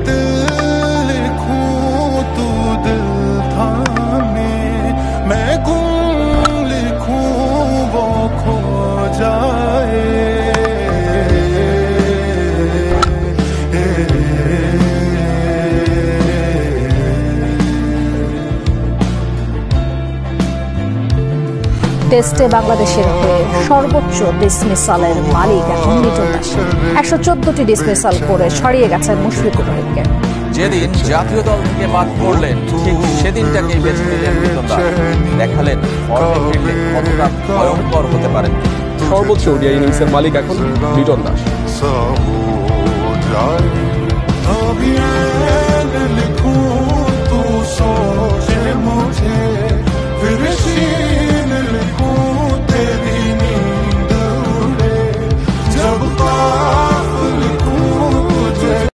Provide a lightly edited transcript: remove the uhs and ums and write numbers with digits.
दिल लिखूं तू दिल थामे, मैं गुम लिखूं वो खो जाए। টেস্টে বাংলাদেশের হয়ে সর্বোচ্চ ডিসমিসালের মালিক এখন লিটন দাস। 114টি ডিসমিসাল করে ছড়িয়ে গেছেন মুশফিকুর রহিমকে। যেদিন জাতীয় দল থেকে বাদ পড়লেন ঠিক সেদিনটাকেই বেছে নিলেন লিটন দাস। দেখালেন ফর্মে ফিরলে কতটা ভয়ঙ্কর হতে পারেন। সর্বোচ্চ ওডিআই ইনিংসের মালিক এখন লিটন দাস।